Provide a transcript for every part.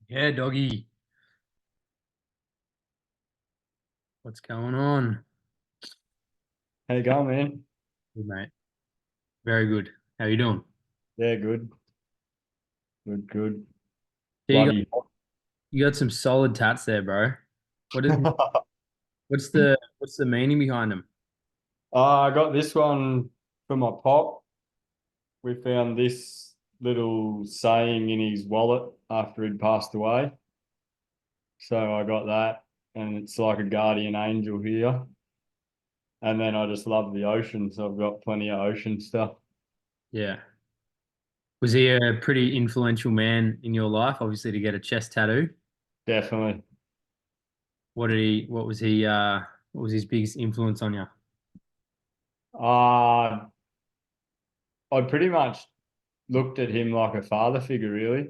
Yeah, doggy. What's going on? How you going, man? Good, mate. Very good. How you doing? Yeah, good. Good, good. Yeah, Bloody you got some solid tats there, bro. What is hot. what's the meaning behind them? I got this one from my pop. We found this little saying in his wallet after he'd passed away. So I got that, and it's like a guardian angel here. And then I just love the ocean, so I've got plenty of ocean stuff. Yeah. Was he a pretty influential man in your life, obviously to get a chest tattoo? Definitely. What was his biggest influence on you? Uh, I pretty much looked at him like a father figure, really.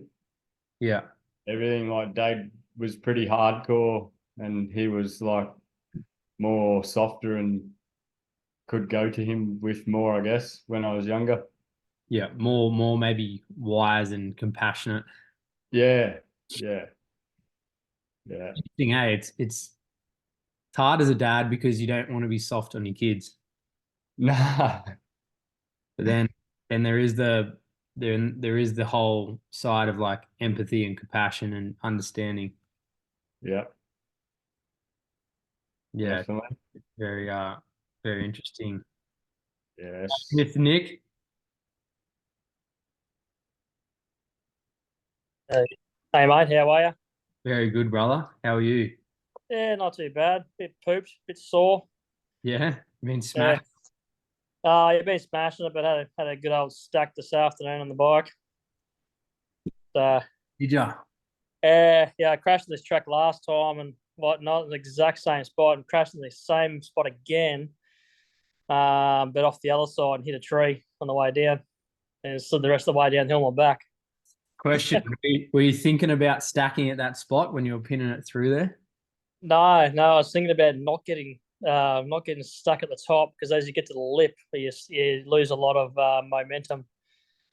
Yeah. Everything like Dad was pretty hardcore, and he was like more softer and could go to him with more, I guess, when I was younger. Yeah. More maybe wise and compassionate. Yeah, yeah, yeah. Thing, hey, it's hard as a dad because you don't want to be soft on your kids. Nah, But then there is the whole side of like empathy and compassion and understanding. yeah, Yeah, definitely. very very interesting. Yes. With Nick, Hey, hey mate, how are you? very good brother. How are you? Yeah, not too bad. Bit pooped, bit sore. Yeah, been Yeah. smashed. You've been smashing it, but had a good old stack this afternoon on the bike. Uh, Did ya? yeah, I crashed in this track last time and not in the exact same spot and crashed in the same spot again. But off the other side and hit a tree on the way down and slid the rest of the way downhill on my back. Question: were you thinking about stacking at that spot when you were pinning it through there? No, I was thinking about not getting stuck at the top because as you get to the lip, you lose a lot of momentum.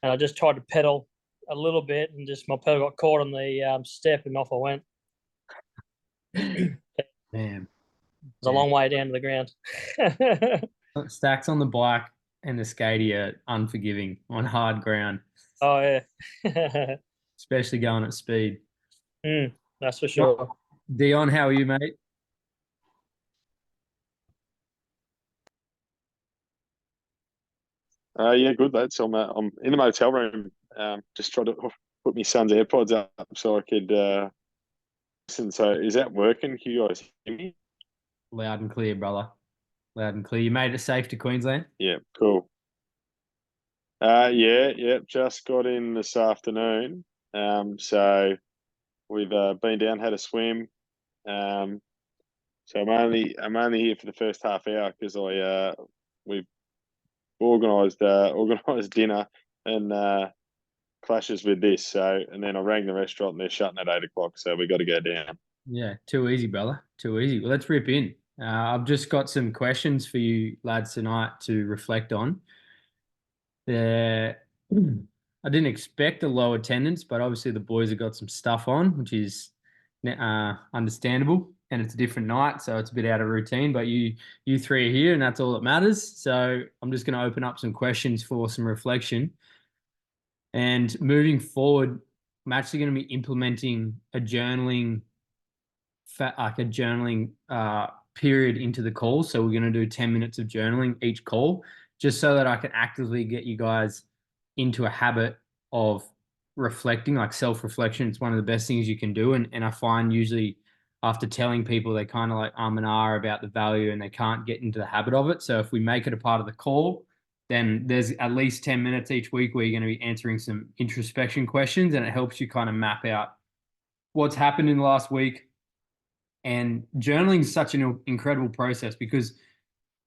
And I just tried to pedal a little bit, and just my pedal got caught on the step, and off I went. It Damn. was a Yeah. long way down to the ground. Stacks on the bike and the skatey are unforgiving on hard ground, Oh yeah, especially going at speed. that's for sure. Dion, how are you, mate? Yeah, good lads. I'm in the motel room. Just trying to put my son's AirPods up so I could listen. So is that working? Can you guys hear me? Loud and clear, brother. Loud and clear. You made it safe to Queensland? Yeah, cool. Yeah. Just got in this afternoon. So we've been down, had a swim. Um, so I'm only here for the first half hour because we've organised dinner and clashes with this. So and then I rang the restaurant and they're shutting at 8 o'clock. So we got to go down. Yeah, too easy, brother. Too easy. Well, let's rip in. I've just got some questions for you lads tonight to reflect on. There, I didn't expect a low attendance, but obviously the boys have got some stuff on, which is understandable. And it's a different night, so it's a bit out of routine. But you three are here, and that's all that matters. So I'm just going to open up some questions for some reflection. And moving forward, I'm actually going to be implementing a journaling like a journaling period into the call. So we're going to do 10 minutes of journaling each call, just so that I can actively get you guys into a habit of reflecting, like self-reflection. It's one of the best things you can do. And I find usually after telling people they kind of like and ah about the value and they can't get into the habit of it. So if we make it a part of the call, then there's at least 10 minutes each week where you're going to be answering some introspection questions and it helps you kind of map out what's happened in the last week. And journaling is such an incredible process because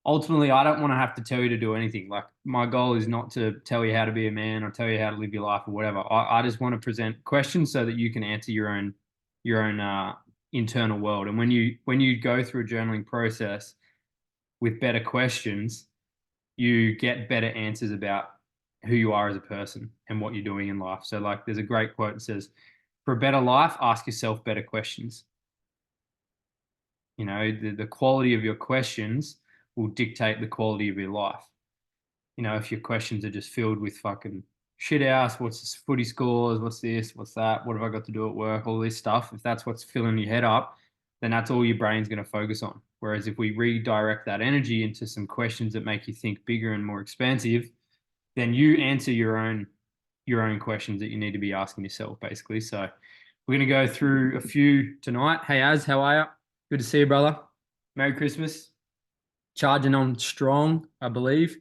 ultimately I don't want to have to tell you to do anything. Like my goal is not to tell you how to be a man or tell you how to live your life or whatever. I just want to present questions so that you can answer your own internal world. And when you go through a journaling process with better questions, you get better answers about who you are as a person and what you're doing in life. So like there's a great quote that says, for a better life, ask yourself better questions. You know, the quality of your questions will dictate the quality of your life. You know, if your questions are just filled with fucking shit house, what's this footy scores, what's this, what's that, what have I got to do at work, all this stuff, if that's what's filling your head up, then that's all your brain's going to focus on. Whereas if we redirect that energy into some questions that make you think bigger and more expansive, then you answer your own questions that you need to be asking yourself, basically. So we're going to go through a few tonight. Hey, Az, how are you? Good to see you, brother. Merry Christmas. Charging on strong, I believe,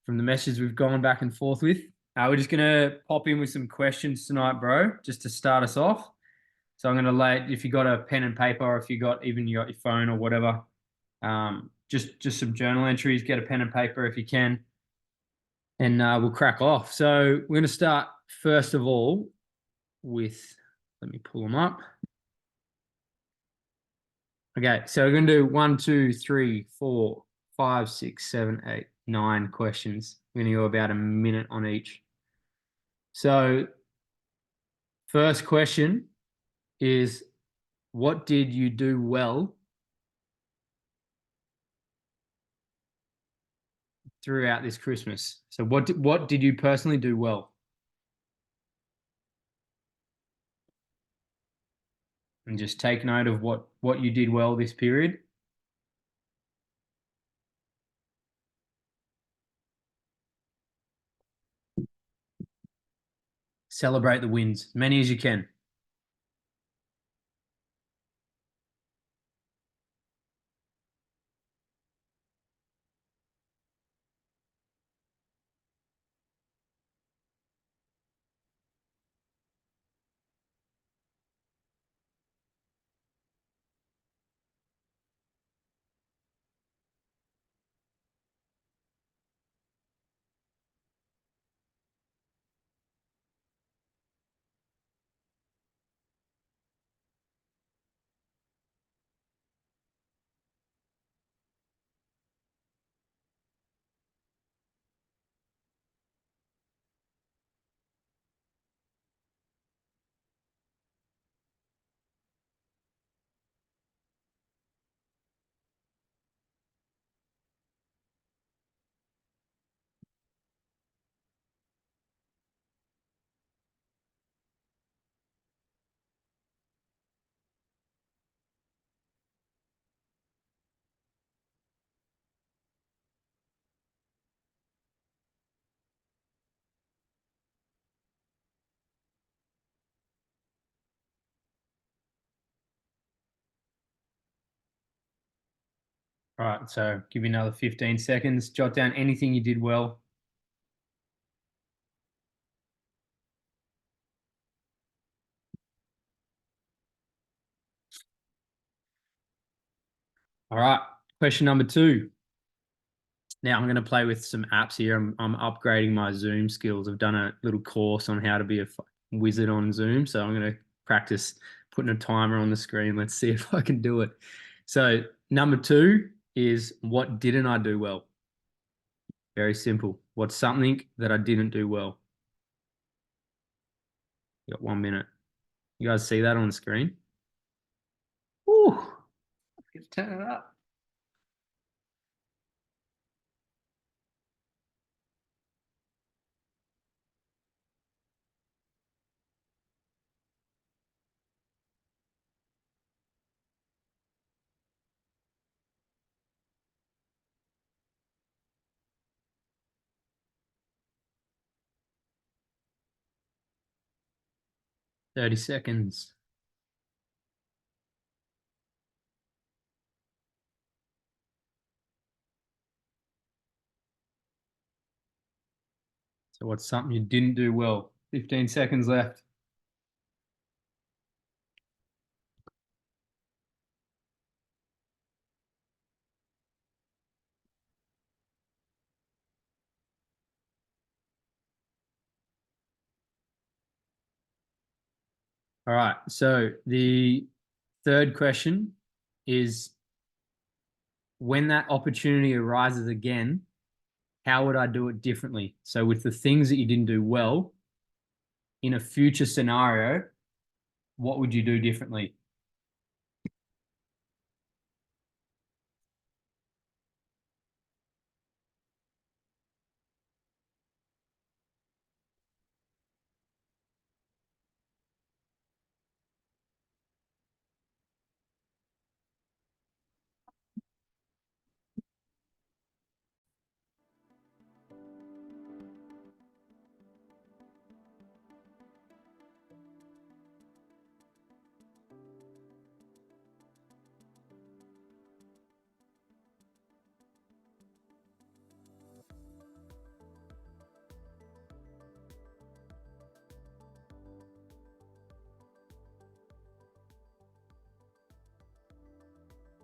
from the messages we've gone back and forth with. We're just going to pop in with some questions tonight, bro, just to start us off. So I'm going to lay, if you got a pen and paper, or if you got your phone or whatever, just some journal entries, get a pen and paper if you can, and we'll crack off. So we're going to start first of all with, let me pull them up. Okay, so we're going to do 1, 2, 3, 4, 5, 6, 7, 8, 9 questions. We're going to go about a minute on each. So first question is, what did you do well throughout this Christmas? So what did you personally do well? And just take note of what you did well this period. Celebrate the wins, as many as you can. All right, so give you another 15 seconds. Jot down anything you did well. All right, question number 2. Now I'm going to play with some apps here. I'm upgrading my Zoom skills. I've done a little course on how to be a wizard on Zoom. So I'm going to practice putting a timer on the screen. Let's see if I can do it. So number 2 is, what didn't I do well? Very simple. What's something that I didn't do well? You got 1 minute. You guys see that on the screen? Ooh, let's turn it up. Thirty seconds. So what's something you didn't do well? 15 seconds left. All right. So the third question is, when that opportunity arises again, how would I do it differently? So with the things that you didn't do well, in a future scenario, what would you do differently?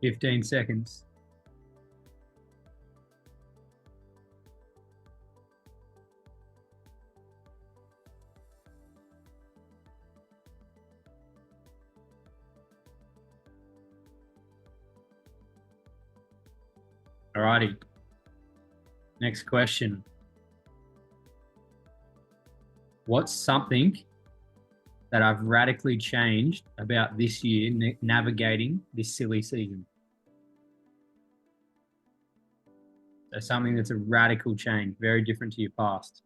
$15. Alrighty. Next question. What's something that I've radically changed about this year navigating this silly season? So something that's a radical change, very different to your past.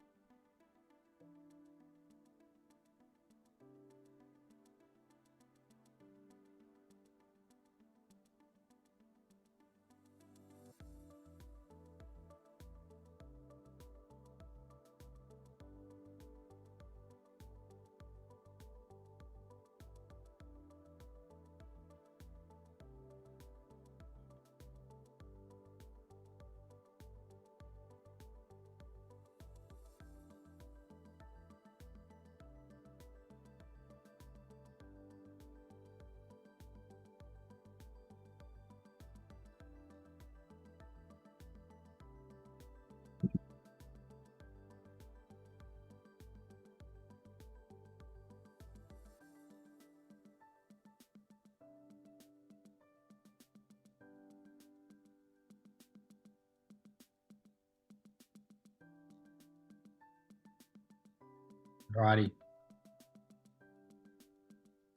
Alrighty.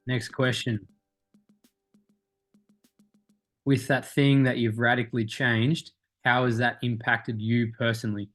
Next question. With that thing that you've radically changed, how has that impacted you personally?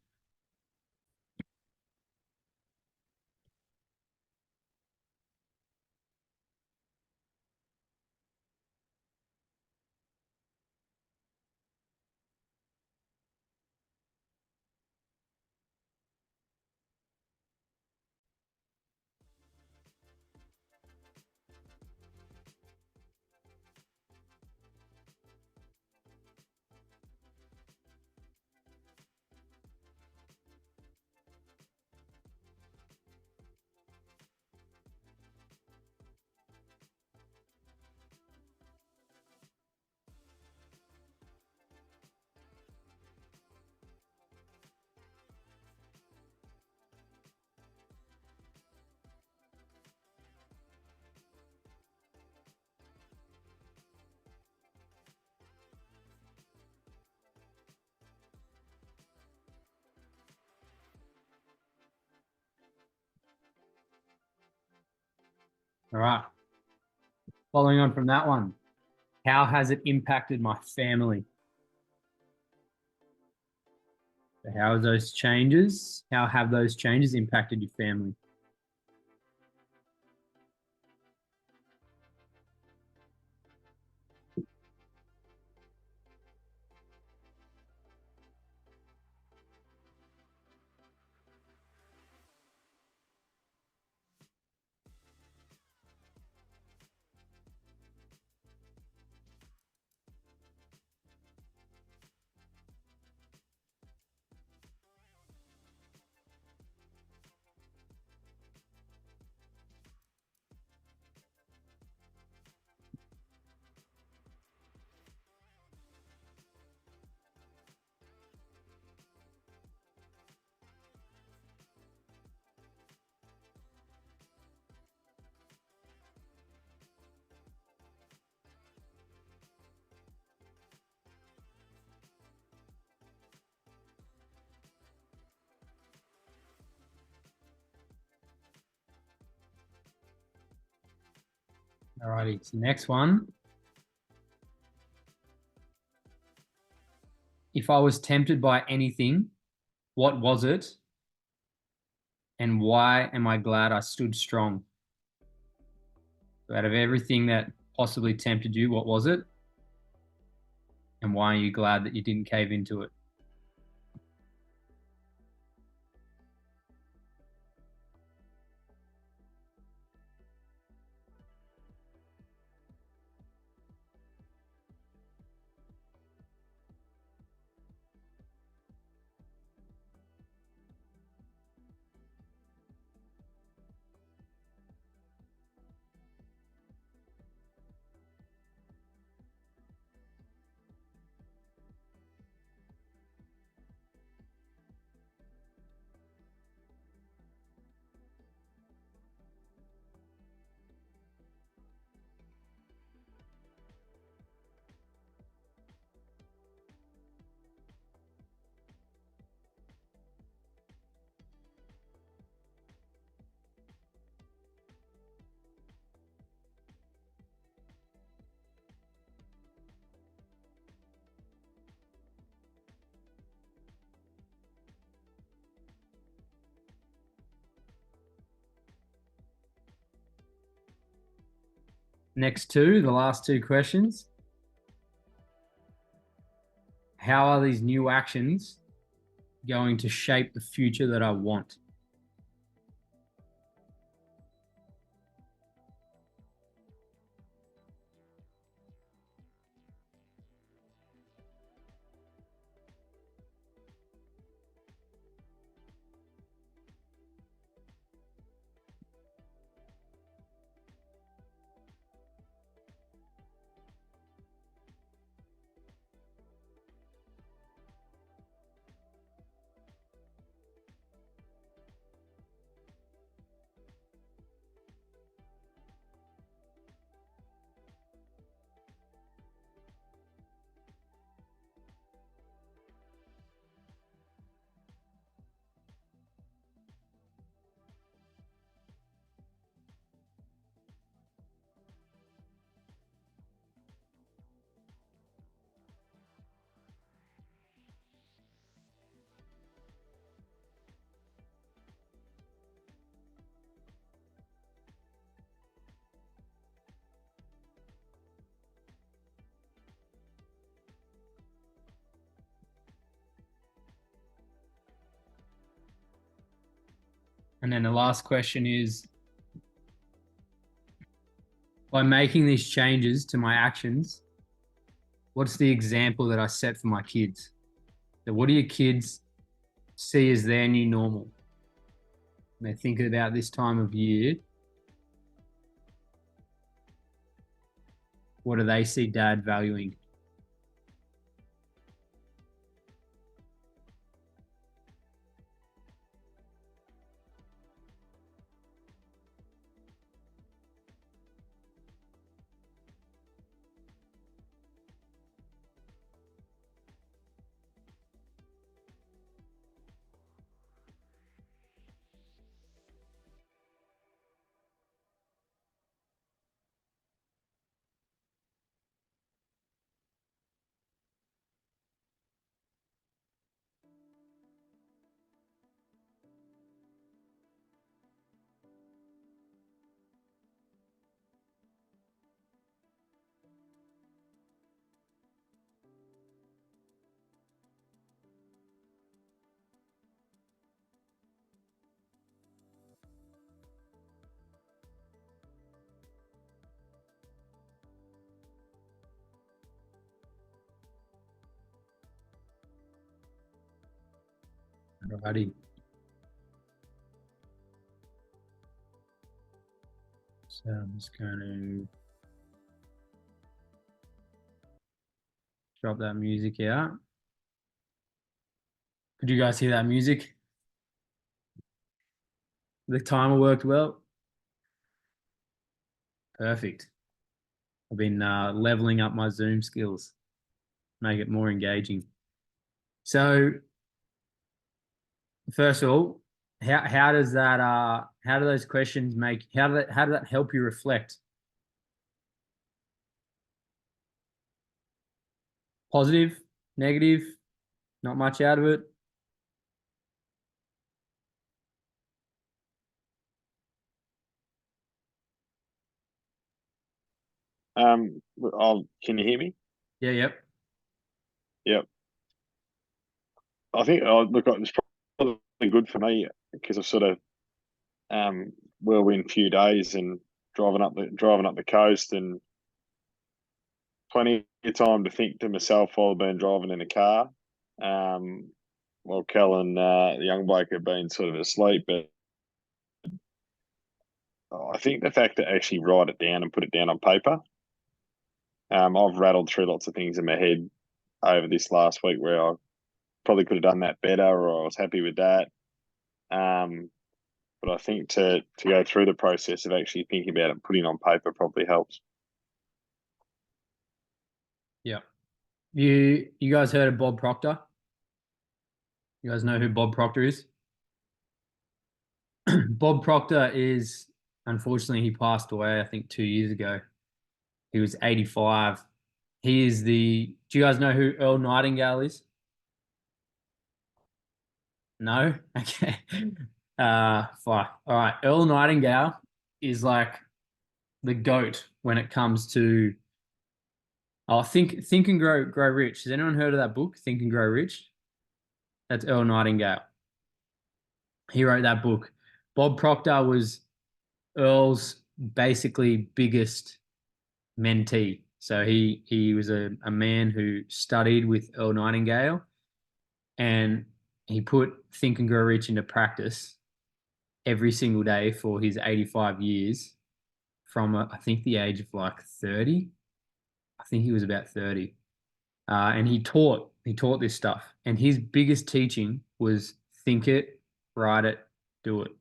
All right. Following on from that one, how has it impacted my family? So how have those changes impacted your family? Alrighty, so next one. If I was tempted by anything, what was it? And why am I glad I stood strong? So out of everything that possibly tempted you, what was it? And why are you glad that you didn't cave into it? Next two, the last two questions. How are these new actions going to shape the future that I want? And then the last question is, by making these changes to my actions, what's the example that I set for my kids? So what do your kids see as their new normal? When they think about this time of year, what do they see dad valuing? Alrighty. So I'm just going to drop that music out. Could you guys hear that music? The timer worked well. Perfect. I've been leveling up my Zoom skills, make it more engaging. So first of all, how does that how do those questions make how do that help you reflect Positive, negative, not much out of it. Can you hear me? Yeah, yep. Yep. I think look, it's probably good for me because I've sort of whirlwind few days and driving up the coast and plenty of time to think to myself while I've been driving in a car. While Kel and the young bloke have been sort of asleep, but I think the fact to actually write it down and put it down on paper. I've rattled through lots of things in my head over this last week where I probably could have done that better, or I was happy with that. But I think to go through the process of actually thinking about it and putting it on paper probably helps. Yeah. You guys heard of Bob Proctor? You guys know who Bob Proctor is? Bob Proctor is, unfortunately, he passed away, I think 2 years ago. He was 85. He is do you guys know who Earl Nightingale is? No? Okay. Fine. All right. Earl Nightingale is like the GOAT when it comes to Think and Grow Rich. Has anyone heard of that book, Think and Grow Rich? That's Earl Nightingale. He wrote that book. Bob Proctor was Earl's basically biggest mentee. So he was a man who studied with Earl Nightingale, and he put Think and Grow Rich into practice every single day for his 85 years from I think the age of like 30. I think he was about 30. And he taught this stuff. And his biggest teaching was think it, write it, do it.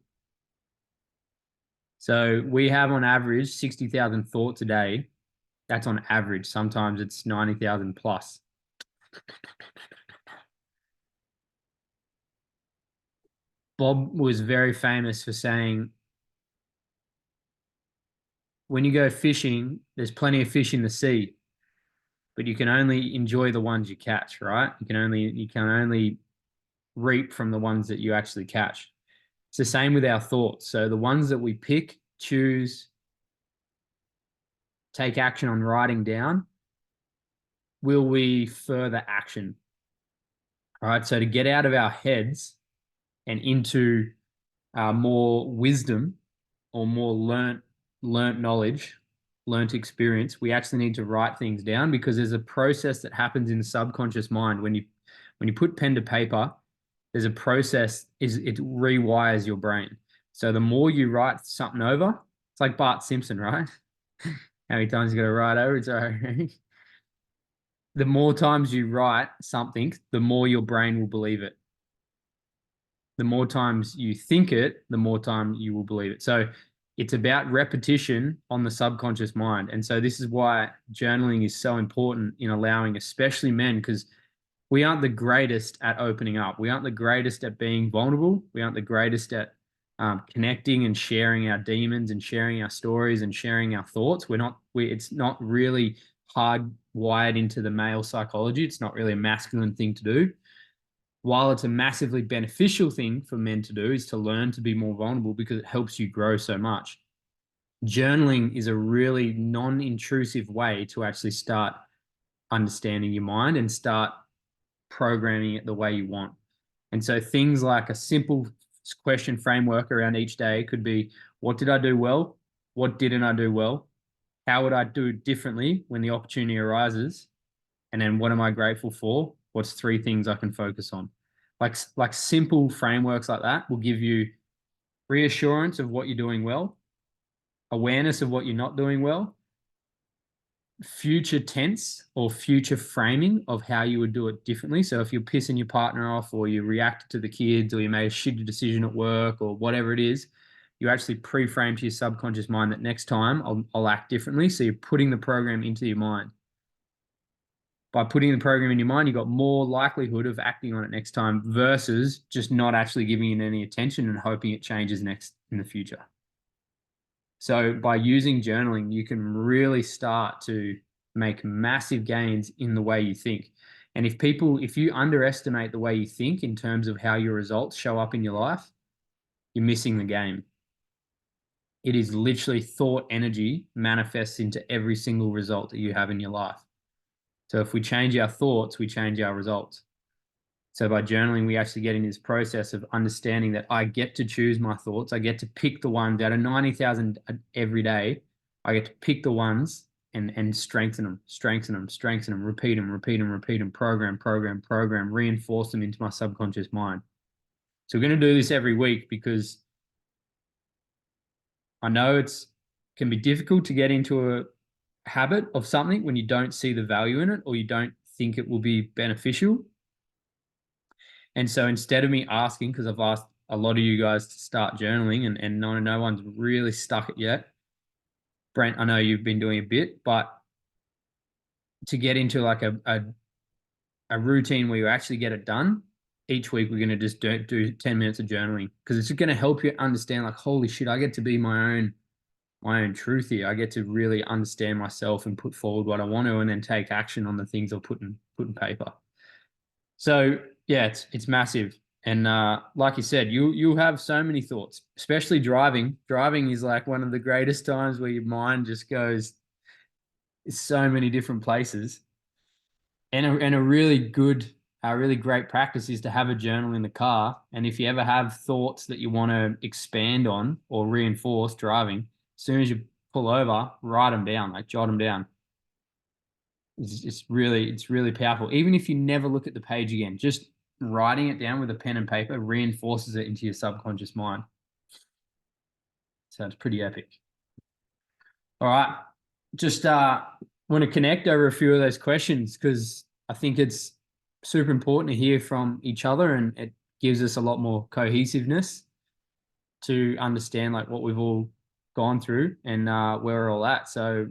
So we have on average 60,000 thoughts a day. That's on average. Sometimes it's 90,000 plus. Bob was very famous for saying, when you go fishing, there's plenty of fish in the sea, but you can only enjoy the ones you catch, right? You can only reap from the ones that you actually catch. It's the same with our thoughts. So the ones that we pick, choose, take action on writing down, will we further action? All right. So to get out of our heads and into more wisdom or more learnt knowledge, learnt experience, we actually need to write things down, because there's a process that happens in the subconscious mind when you put pen to paper. There's a process, it rewires your brain. So the more you write something over, it's like Bart Simpson, right? How many times you got to write over? It's all right. The more times you write something, the more your brain will believe it. The more times you think it, the more time you will believe it. So it's about repetition on the subconscious mind. And so this is why journaling is so important in allowing, especially men, because we aren't the greatest at opening up. We aren't the greatest at being vulnerable. We aren't the greatest at connecting and sharing our demons and sharing our stories and sharing our thoughts. It's not really hardwired into the male psychology. It's not really a masculine thing to do. While it's a massively beneficial thing for men to do, is to learn to be more vulnerable, because it helps you grow so much. Journaling is a really non-intrusive way to actually start understanding your mind and start programming it the way you want. And so things like a simple question framework around each day could be, what did I do well? What didn't I do well? How would I do it differently when the opportunity arises? And then what am I grateful for? What's 3 things I can focus on? Like simple frameworks like that will give you reassurance of what you're doing well, awareness of what you're not doing well, future tense or future framing of how you would do it differently. So if you're pissing your partner off, or you reacted to the kids, or you made a shitty decision at work, or whatever it is, you actually pre-frame to your subconscious mind that next time I'll act differently. So you're putting the program into your mind. By putting the program in your mind, you've got more likelihood of acting on it next time, versus just not actually giving it any attention and hoping it changes next in the future. So by using journaling, you can really start to make massive gains in the way you think. And if you underestimate the way you think in terms of how your results show up in your life, you're missing the game. It is literally thought energy manifests into every single result that you have in your life. So if we change our thoughts, we change our results. So by journaling, we actually get in this process of understanding that I get to choose my thoughts. I get to pick the ones out of 90,000 every day. I get to pick the ones and strengthen them, repeat them, program, reinforce them into my subconscious mind. So we're going to do this every week because I know it can be difficult to get into a habit of something when you don't see the value in it or you don't think it will be beneficial. And so instead of me asking, because I've asked a lot of you guys to start journaling and no one's really stuck it yet. Brent, I know you've been doing a bit, but to get into like a routine where you actually get it done, each week we're going to just do 10 minutes of journaling because it's going to help you understand like, holy shit, I get to be my own truth here. I get to really understand myself and put forward what I want to and then take action on the things I'll put in paper. So yeah, it's massive. And like you said, you'll have so many thoughts, especially driving. Driving is like one of the greatest times where your mind just goes so many different places. And a really great practice is to have a journal in the car. And if you ever have thoughts that you want to expand on or reinforce driving, as soon as you pull over, write them down, like jot them down. It's really powerful. Even if you never look at the page again, just writing it down with a pen and paper reinforces it into your subconscious mind. So it's pretty epic. All right. Just want to connect over a few of those questions because I think it's super important to hear from each other and it gives us a lot more cohesiveness to understand like what we've all gone through and where we're all at. So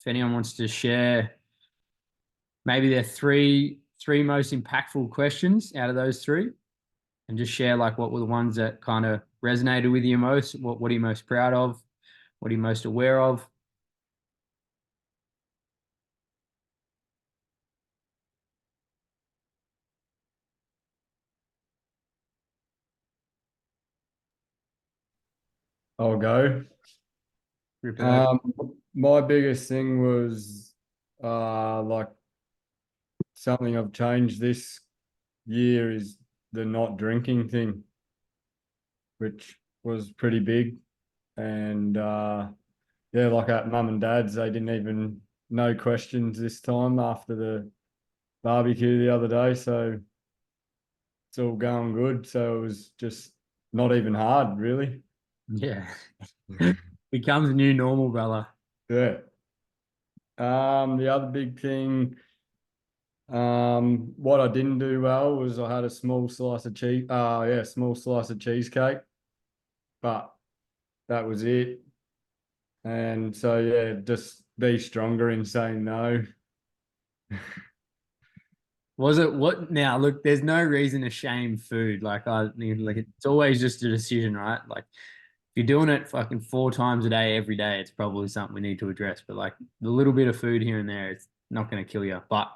if anyone wants to share maybe their three most impactful questions out of those three and just share like what were the ones that kind of resonated with you most, what are you most proud of, what are you most aware of? I'll go. My biggest thing was like something I've changed this year is the not drinking thing, which was pretty big. And yeah, like at mum and dad's, they didn't even no questions this time after the barbecue the other day. So it's all going good. So it was just not even hard, really. Yeah. Becomes new normal, brother. Yeah. The other big thing, what I didn't do well was I had a small slice of cheesecake, but that was it. And so yeah, just be stronger in saying no. Was it what now? Look, there's no reason to shame food. Like it's always just a decision, right? Like if you're doing it fucking 4 times a day, every day, it's probably something we need to address. But like the little bit of food here and there, it's not going to kill you. But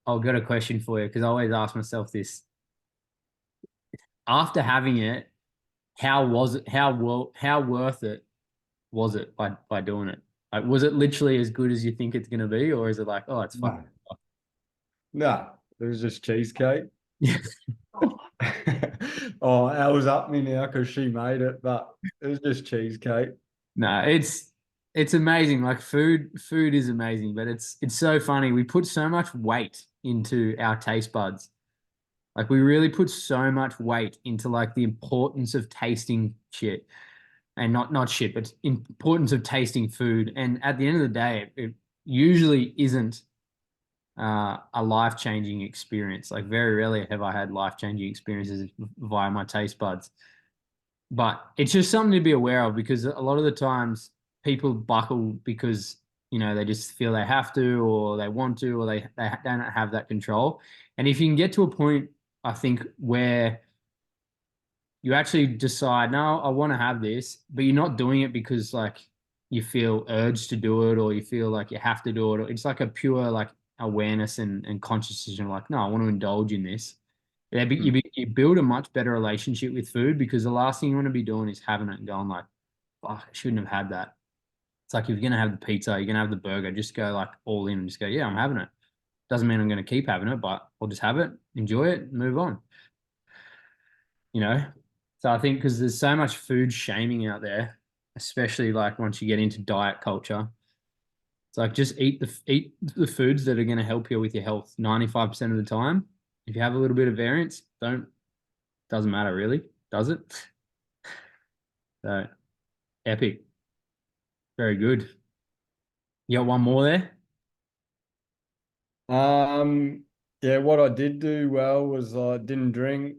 I've got a question for you because I always ask myself this: after having it, how was it? How worth it was it by doing it? Like, was it literally as good as you think it's going to be, or is it like, oh, it's fine? No, it was just cheesecake. Oh, Elle's up me now because she made it, but it was just cheesecake. No, it's amazing. Like food is amazing, but it's so funny. We put so much weight into our taste buds. Like we really put so much weight into like the importance of tasting shit and not shit, but importance of tasting food. And at the end of the day, it usually isn't a life-changing experience. Like very rarely have I had life-changing experiences via my taste buds. But it's just something to be aware of because a lot of the times people buckle because they just feel they have to or they want to or they don't have that control. And if you can get to a point, I think, where you actually decide, no, I want to have this, but you're not doing it because like you feel urged to do it or you feel like you have to do it. It's like a pure like awareness and consciousness. Like, no, I want to indulge in this. Yeah, but you build a much better relationship with food because the last thing you want to be doing is having it and going like, oh, I shouldn't have had that. It's like if you're gonna have the pizza, you're gonna have the burger, just go like all in and just go, yeah, I'm having it. Doesn't mean I'm gonna keep having it, but I'll just have it, enjoy it, move on. You know? So I think because there's so much food shaming out there, especially like once you get into diet culture, it's like just eat the foods that are going to help you with your health 95% of the time. If you have a little bit of variance, doesn't matter really, does it? So epic. Very good. You got one more there? Yeah, what I did do well was I didn't drink,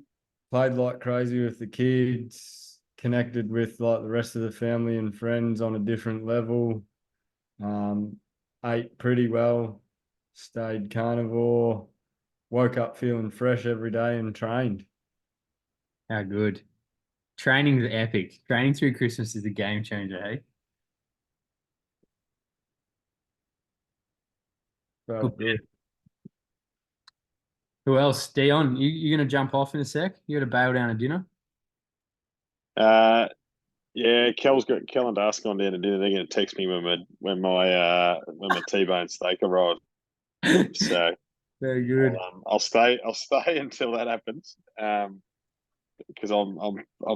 played like crazy with the kids, connected with like the rest of the family and friends on a different level. Ate pretty well, stayed carnivore, woke up feeling fresh every day and trained. How good. Training's epic. Training through Christmas is a game changer, hey? Felt good. Who else? Dion, you gonna jump off in a sec? You gotta bail down to dinner? Yeah, Kel and Dusk gone down to dinner. They're going to text me when my T-bone steak arrives. So Very good. I'll stay until that happens. Because I'm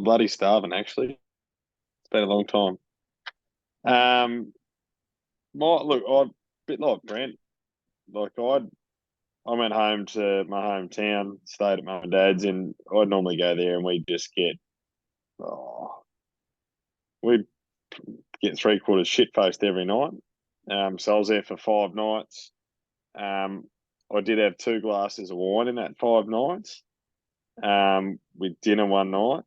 bloody starving actually. It's been a long time. I bit like Brent. Like I went home to my hometown, stayed at mum and dad's, and I'd normally go there and we'd get 3/4 shit faced every night. So I was there for 5 nights. I did have 2 glasses of wine in that 5 nights. With dinner one night.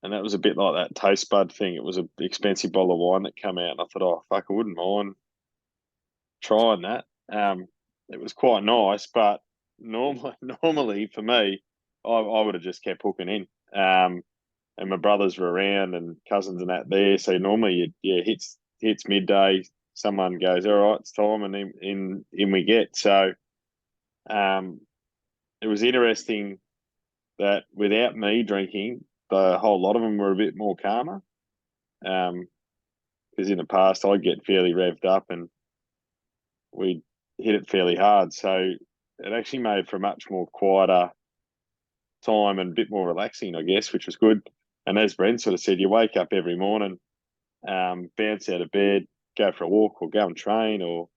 And that was a bit like that taste bud thing. It was an expensive bottle of wine that came out, and I thought, oh fuck, I wouldn't mind trying that. It was quite nice, but normally for me, I would have just kept hooking in. And my brothers were around and cousins and that there. So normally, hits midday, someone goes, all right, it's time, and in we get. So, it was interesting that without me drinking, the whole lot of them were a bit more calmer. Because in the past I'd get fairly revved up and we'd hit it fairly hard. So it actually made for a much more quieter time and a bit more relaxing, I guess, which was good. And as Brent sort of said, you wake up every morning, bounce out of bed, go for a walk or go and train or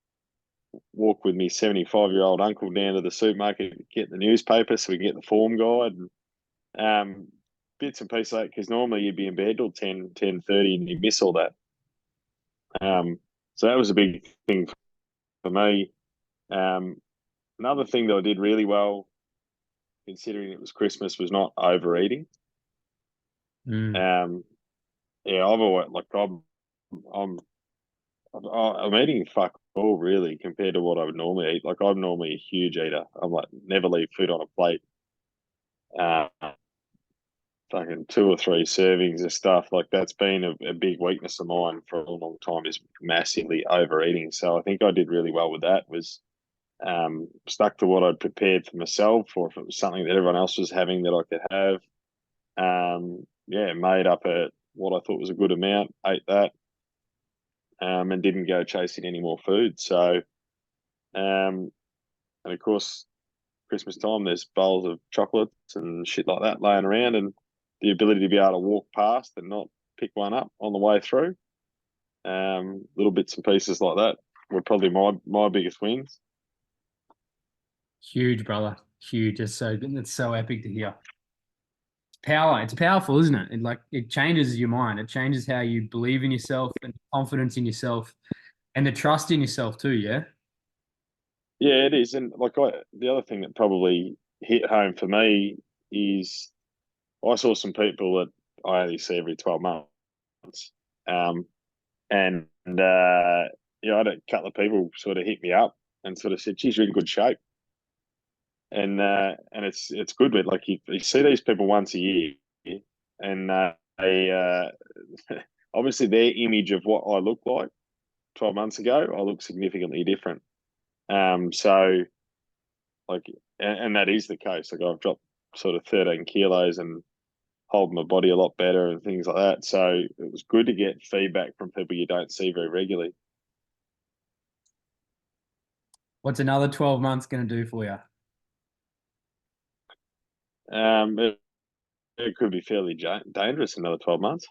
walk with me 75-year-old uncle down to the supermarket, get the newspaper so we can get the form guide and bits and pieces like that, because normally you'd be in bed till 10:30 and you miss all that. So that was a big thing for me. Another thing that I did really well, considering it was Christmas, was not overeating. Yeah, I've always I'm eating fuck all really compared to what I would normally eat. Like I'm normally a huge eater. I'm like never leave food on a plate. Fucking 2 or 3 servings of stuff like that's been a big weakness of mine for a long time, is massively overeating. So I think I did really well with that. Was stuck to what I'd prepared for myself, or if it was something that everyone else was having that I could have. Made up what I thought was a good amount, ate that, and didn't go chasing any more food. So, and of course, Christmas time, there's bowls of chocolates and shit like that laying around, and the ability to be able to walk past and not pick one up on the way through. Little bits and pieces like that were probably my biggest wins. Huge, brother. Huge. It's so good. It's so epic to hear. Power. It's powerful, isn't it? It changes your mind. It changes how you believe in yourself and confidence in yourself and the trust in yourself too, yeah? Yeah, it is. And the other thing that probably hit home for me is I saw some people that I only see every 12 months. I had a couple of people sort of hit me up and sort of said, geez, you're in good shape. And it's good, but like you see these people once a year and obviously their image of what I look like 12 months ago, I look significantly different. So like, and that is the case. Like I've dropped sort of 13 kilos and hold my body a lot better and things like that. So it was good to get feedback from people you don't see very regularly. What's another 12 months going to do for you? It could be fairly dangerous another 12 months.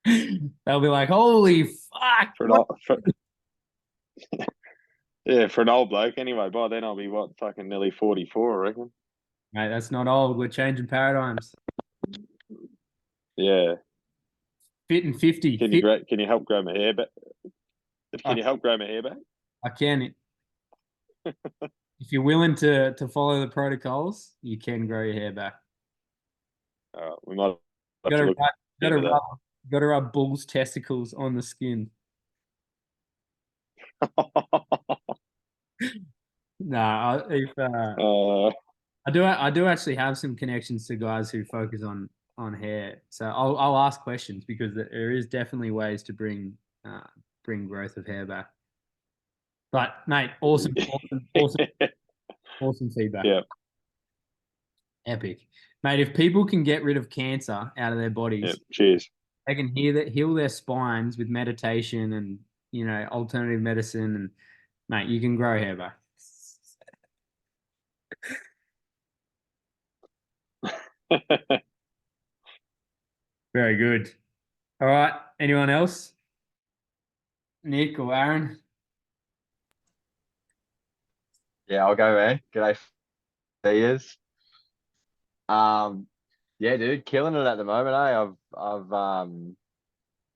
They'll be like, holy fuck. Yeah, for an old bloke. Anyway, by then I'll be fucking nearly 44, I reckon. Mate, that's not old. We're changing paradigms. Yeah. Fit and 50. Can you help grow my hair back? Can you help grow my hair back? I can. If you're willing to follow the protocols, you can grow your hair back. We might have Got to look into that. to rub bull's testicles on the skin. Nah, I do actually have some connections to guys who focus on hair. So I'll ask questions because there is definitely ways to bring growth of hair back. But mate, awesome feedback. Yeah. Epic. Mate, if people can get rid of cancer out of their bodies, Yeah. Cheers. they can heal their spines with meditation and, you know, alternative medicine, and mate, you can grow hair back. Very good. All right. Anyone else? Nick or Aaron? Yeah, I'll go, man. G'day, Fears. Yeah, dude, killing it at the moment, eh? I've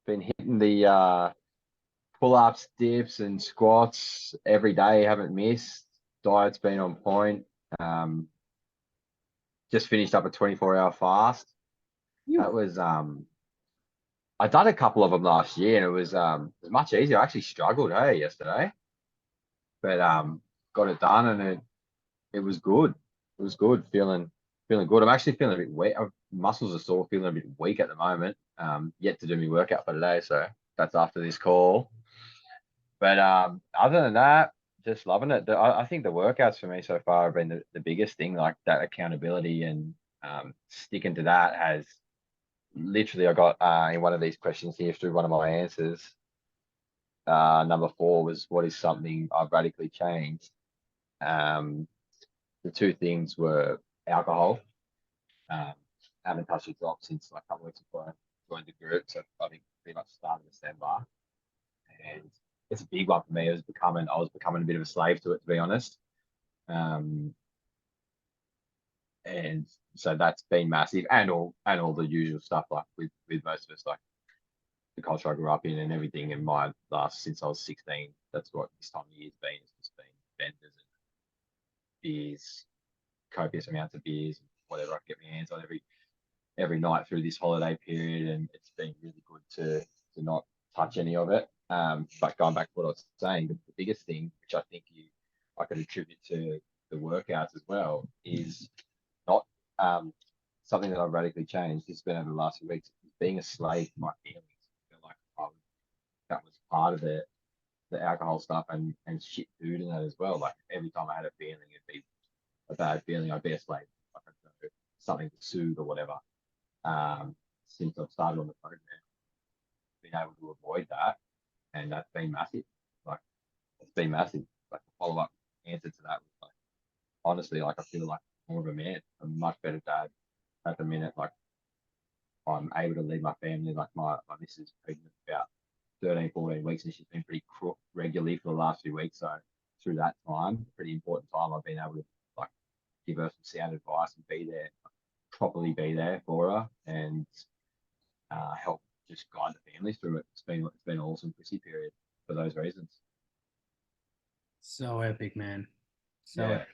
been hitting the pull-ups, dips, and squats every day. Haven't missed. Diet's been on point. Just finished up a 24-hour fast. That was I done a couple of them last year, and it was much easier. I actually struggled, yesterday, but got it done, and it was good. It was good. Feeling good. I'm actually feeling a bit weak. Muscles are sore. Feeling a bit weak at the moment. Yet to do my workout for today, so that's after this call. But other than that, just loving it. I think the workouts for me so far have been the biggest thing. Like that accountability and sticking to that has literally. I got in one of these questions here through one of my answers. Number 4 was, what is something I've radically changed? The 2 things were alcohol. Haven't touched a drop since like a couple of weeks before I joined the group, so I think pretty much started December. And it's a big one for me. I was becoming a bit of a slave to it, to be honest. And so that's been massive, and all the usual stuff like with most of us, like the culture I grew up in and everything. In my last, since I was 16, that's what this time of year's been. It's just been benders and beers, copious amounts of beers, whatever I can get my hands on every night through this holiday period, and it's been really good to not touch any of it. But going back to what I was saying, the biggest thing, which I think I could attribute to the workouts as well, is not something that I've radically changed. It's been over the last few weeks. Being a slave to my feelings. I feel like that was part of the alcohol stuff and shit food in that as well. Like every time I had a feeling, it'd be a bad feeling, I'd be a slave. Like something to soothe or whatever. Since I've started on the program, been able to avoid that, and that's been massive. Like it's been massive. Like the follow-up answer to that was like, honestly, like I feel like more of a man, a much better dad at the minute. Like I'm able to lead my family. Like my missus is pregnant about 13, 14 weeks, and she's been pretty regularly for the last few weeks. So through that time, pretty important time, I've been able to like give her some sound advice and be there, properly be there for her, and help just guide the families through it. It's been an awesome pussy period for those reasons. So epic, man. Yeah,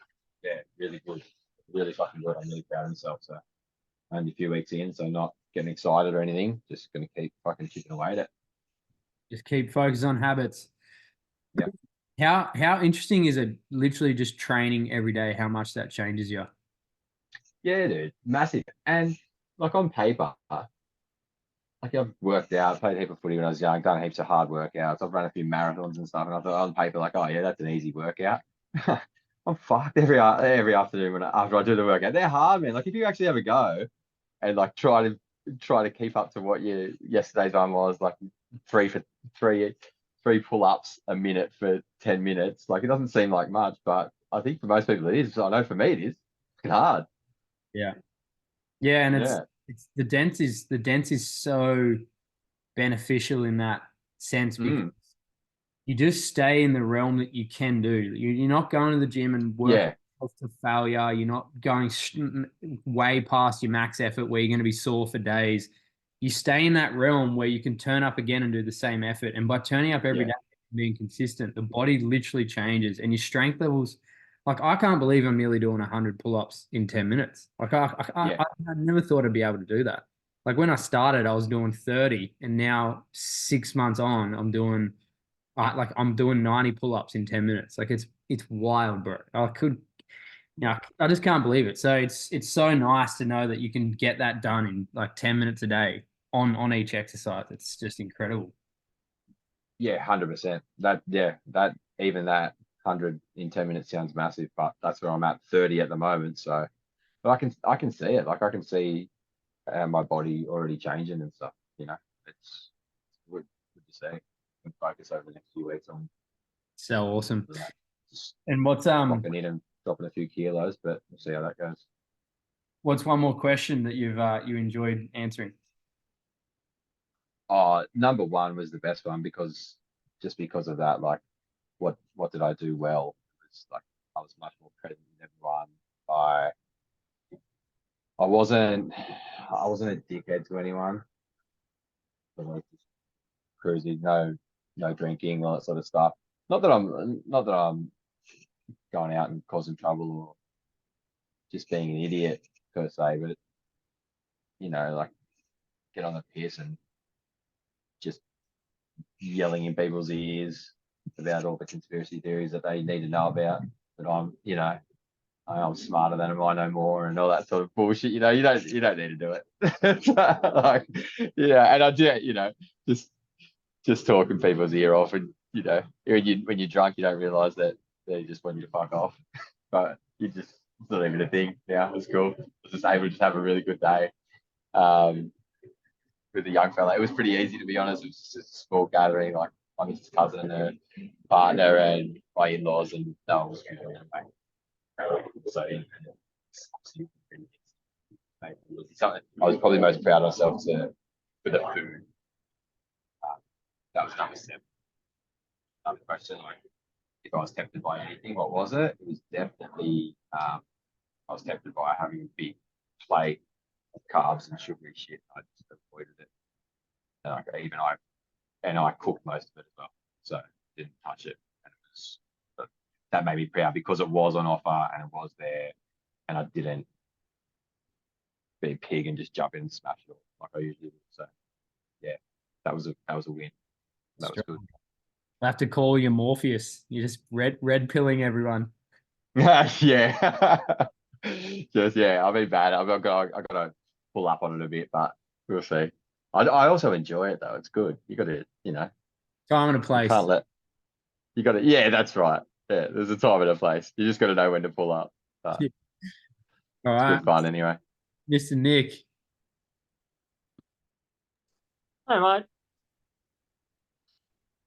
really good. Really fucking good. I'm really proud of myself. So only a few weeks in, so not getting excited or anything. Just gonna keep fucking chipping away at it. Just keep focused on habits. Yeah. How interesting is it? Literally just training every day. How much that changes you? Yeah, dude, massive. And like on paper, like I've worked out, played a heap of footy when I was young, done heaps of hard workouts. I've run a few marathons and stuff, and I thought on paper, like, oh yeah, that's an easy workout. I'm fucked every afternoon after I do the workout. They're hard, man. Like if you actually have a go and like try to keep up to what your yesterday's one was, like three pull-ups a minute for 10 minutes. Like it doesn't seem like much, but I think for most people it is. I know for me it is. It's hard. Yeah. Yeah, and Yeah. it's the dents is so beneficial in that sense because you just stay in the realm that you can do. You're not going to the gym and work Yeah. yourself to failure. You're not going way past your max effort where you're going to be sore for days. You stay in that realm where you can turn up again and do the same effort. And by turning up every Yeah. day, being consistent, the body literally changes and your strength levels. Like I can't believe I'm nearly doing 100 pull-ups in 10 minutes. Like Yeah. I never thought I'd be able to do that. Like when I started, I was doing 30, and now 6 months on, I'm doing 90 pull-ups in 10 minutes. Like it's wild, bro. I just can't believe it. So it's so nice to know that you can get that done in like 10 minutes a day on each exercise. It's just incredible. Yeah, 100%. That 100 in 10 minutes sounds massive, but that's where I'm at 30 at the moment. So, but I can see it. Like I can see my body already changing and stuff. You know, it's good to see. And focus over the next few weeks on So awesome. that. Just And locking in and dropping a few kilos, but we'll see how that goes. what's one more question that you enjoyed answering? Number one was the best one because of that, like what did I do well? It's like I was much more present than everyone. I wasn't a dickhead to anyone. I was just cruising, no drinking, all that sort of stuff. Not that I'm going out and causing trouble or just being an idiot per se, but like get on the piss and just yelling in people's ears about all the conspiracy theories that they need to know about. That I'm smarter than them, I know more, and all that sort of bullshit. You don't need to do it. Like, and I do, just talking people's ear off, and when you're drunk, you don't realize that they just want you to fuck off, but it's not even a thing. Yeah, it's cool. I was just able to just have a really good day. With a young fella, it was pretty easy to be honest. It was just a small gathering, like my Mrs. cousin, her partner, and my in-laws, and no one was really so I was probably most proud of myself for the food. That was number 7. Another question, like if I was tempted by anything, what was it? It was definitely I was tempted by having a big plate of carbs and sugary shit. I just avoided it. And I cooked most of it as well, so didn't touch it. And that made me proud because it was on offer and it was there, and I didn't be a pig and just jump in and smash it all like I usually do. So yeah, that was a win. That was good. I have to call you Morpheus. You're just red pilling everyone. Yeah. Just I'll be bad. I gotta pull up on it a bit, but we'll see. I also enjoy it though. It's good. You got to, Time and a place. You got to. Yeah, that's right. Yeah, there's a time and a place. You just got to know when to pull up. But All it's right, good fun anyway. Mr. Nick. Hey, mate.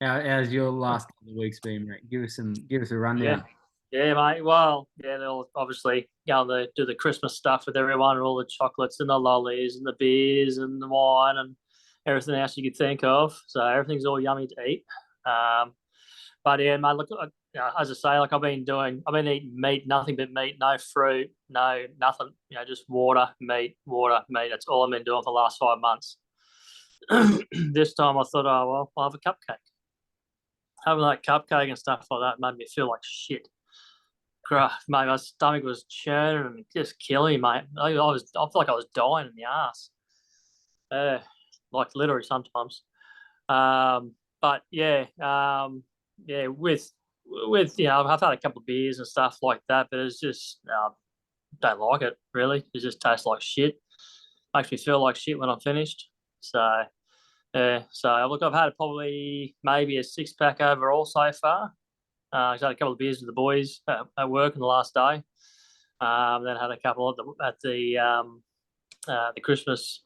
How's your last couple of weeks been, mate? Give us a rundown. Yeah, mate. Well, they'll obviously going to do the Christmas stuff with everyone, and all the chocolates and the lollies and the beers and the wine and everything else you could think of. So everything's all yummy to eat. But yeah, mate. Look, as I say, like I've been eating meat, nothing but meat, no fruit, no nothing. Just water, meat. That's all I've been doing for the last 5 months. This time I thought, oh well, I'll have a cupcake. Having that cupcake and stuff like that made me feel like shit. Mate, my stomach was churning and just killing me, mate. I felt like I was dying in the ass. Like literally sometimes. But yeah, with I've had a couple of beers and stuff like that, but it's just don't like it really. It just tastes like shit. Makes me feel like shit when I'm finished. So Yeah. So look, I've had probably maybe a 6-pack overall so far. I've had a couple of beers with the boys at work on the last day. Then had a couple at the Christmas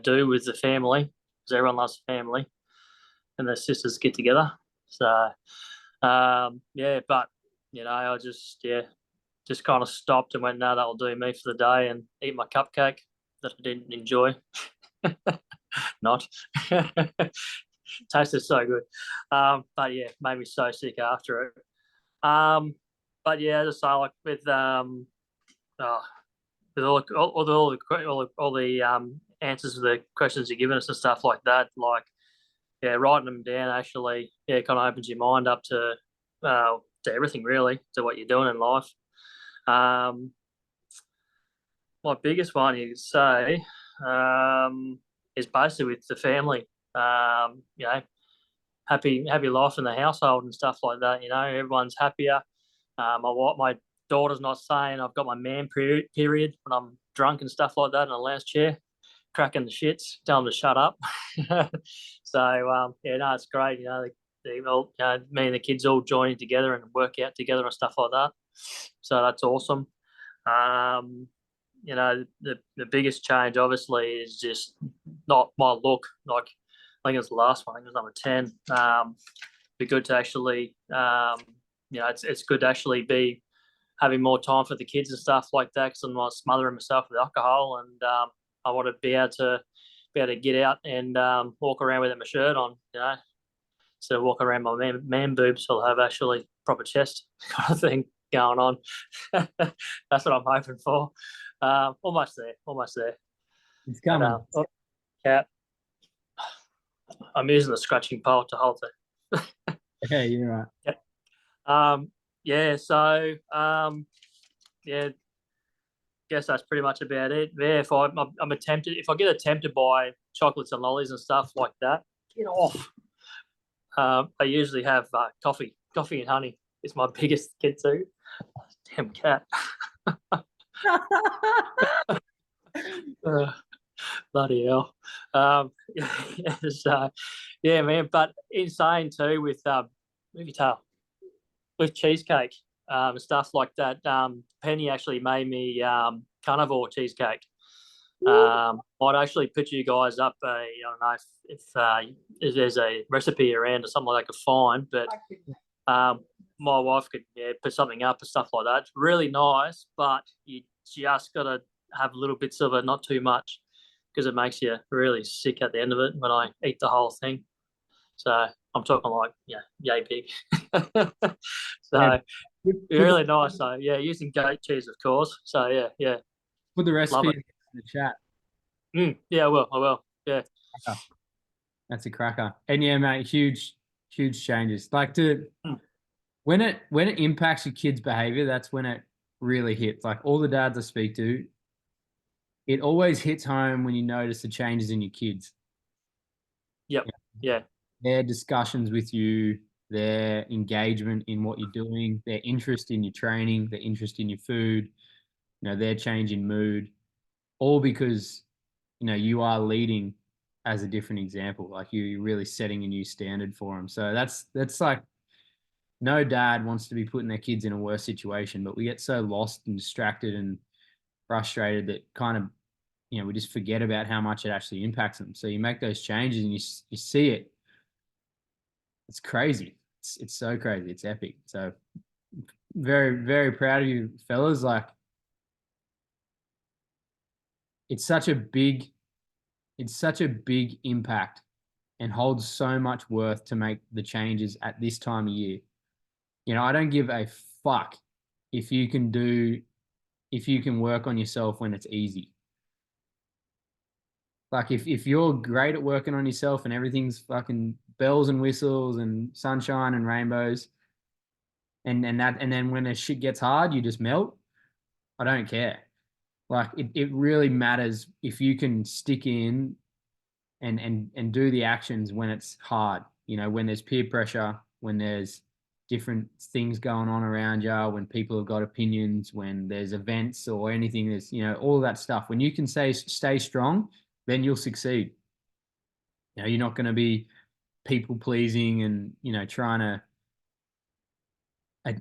do with the family, because everyone loves the family, and their sisters get together. So yeah, but I just kind of stopped and went, no, that'll do me for the day, and eat my cupcake that I didn't enjoy. Not tasted so good, but yeah, made me so sick after it. But yeah, as I say, like with all the answers to the questions you're giving us and stuff like that, like writing them down actually, kind of opens your mind up to everything really, to what you're doing in life. My biggest one, you could say, is basically with the family. Happy life in the household and stuff like that. Everyone's happier. My daughter's not saying I've got my man period when I'm drunk and stuff like that in a lounge chair, cracking the shits, tell them to shut up. So no, it's great. Me and the kids all joining together and work out together and stuff like that. So that's awesome. The biggest change obviously is just not my look. Like I think it was the last one. I think it was number 10. Be good to actually, it's good to actually be having more time for the kids and stuff like that, because I'm not smothering myself with alcohol, and I want to be able to get out and walk around with my shirt on, instead of walking around my man boobs. I'll have actually proper chest kind of thing going on. That's what I'm hoping for. Almost there. It's coming. Cat. I'm using the scratching pole to hold it. Yeah, you're right. So guess that's pretty much about it. Yeah, if I get tempted by chocolates and lollies and stuff like that, get off. I usually have coffee and honey. It's my biggest get to. Damn cat. Bloody hell. Yeah, man. But insane too with movie tail, with cheesecake and stuff like that. Penny actually made me carnivore cheesecake. I'd actually put you guys up I don't know if there's a recipe around or something like that I could find, but my wife could put something up and stuff like that. It's really nice, but you just got to have little bits of it, not too much, because it makes you really sick at the end of it when I eat the whole thing. So I'm talking like, yay big. So really nice. So using goat cheese, of course. So yeah. Put the recipe in the chat. Yeah, I will. Yeah. That's a cracker. And yeah, mate, huge changes. Like when it impacts your kid's behavior, that's when it really hits. Like all the dads I speak to, it always hits home when you notice the changes in your kids. Yep. Yeah. Their discussions with you, their engagement in what you're doing, their interest in your training, their interest in your food, their change in mood, all because, you are leading as a different example. Like you're really setting a new standard for them. So that's like, no dad wants to be putting their kids in a worse situation, but we get so lost and distracted and frustrated that kind of, we just forget about how much it actually impacts them. So you make those changes and you see it. It's crazy. It's so crazy. It's epic. So very, very proud of you fellas. Like it's such a big impact and holds so much worth to make the changes at this time of year. I don't give a fuck if you can work on yourself when it's easy. Like if you're great at working on yourself and everything's fucking bells and whistles and sunshine and rainbows, and then when the shit gets hard, you just melt. I don't care. Like it really matters if you can stick in and do the actions when it's hard. When there's peer pressure, when there's different things going on around you, when people have got opinions, when there's events or anything, there's all of that stuff. When you can stay strong, then you'll succeed. You know, you're not going to be people pleasing and, you know, trying to,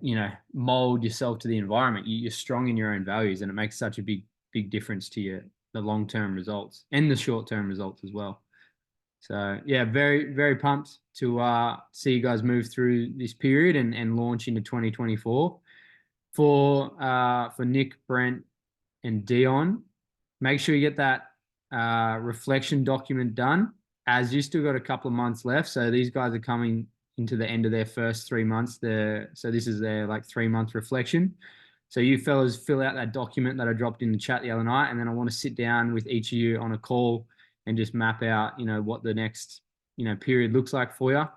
you know, mold yourself to the environment. You're strong in your own values, and it makes such a big difference to the long-term results and the short-term results as well. So yeah, very pumped to see you guys move through this period and launch into 2024. For Nick, Brent, and Dion, make sure you get that reflection document done, as you still got a couple of months left. So these guys are coming into the end of their first 3 months there. So this is their like 3-month reflection. So you fellas fill out that document that I dropped in the chat the other night, and then I want to sit down with each of you on a call and just map out, you know, what the next, you know, period looks like for you.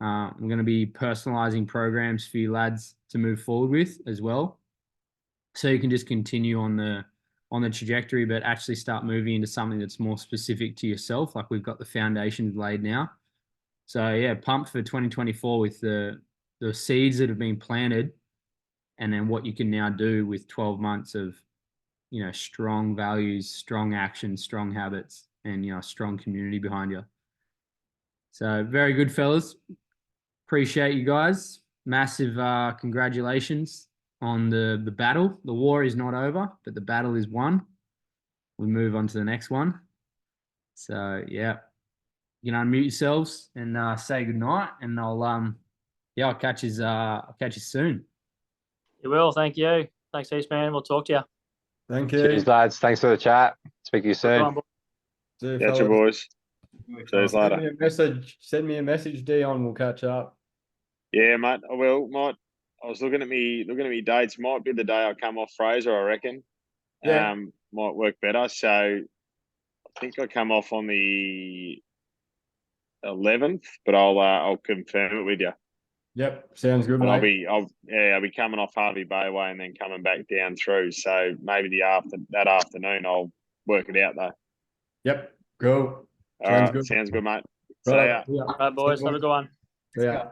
We're going to be personalizing programs for you lads to move forward with as well, so you can just continue on the trajectory, but actually start moving into something that's more specific to yourself. Like we've got the foundations laid now. So yeah, pumped for 2024 with the seeds that have been planted, and then what you can now do with 12 months of, you know, strong values, strong action, strong habits, and, you know, a strong community behind you. So very good, fellas. Appreciate you guys. Massive congratulations on the battle. The war is not over, but the battle is won. We move on to the next one. So yeah, you can unmute yourselves and say goodnight, and I'll catch you soon. You will. Thank you. Thanks, Eastman. We'll talk to you. Thank you. Cheers, lads. Thanks for the chat. Speak to you Good soon. one, boys. See you, Catch you, fellas. boys. See you later. Send me a message, Dion. We'll catch up. Yeah, mate. I will. I was looking at me dates. Might be the day I come off Fraser, I reckon. Yeah. Might work better. So I think I come off on the 11th, but I'll confirm it with you. Yep. Sounds good, And mate. I'll be coming off Harvey Bay way and then coming back down through. So maybe that afternoon I'll work it out though. Yep. Go. All right, sounds good, mate. See ya. Yeah. All right, boys. Have a good one. Yeah.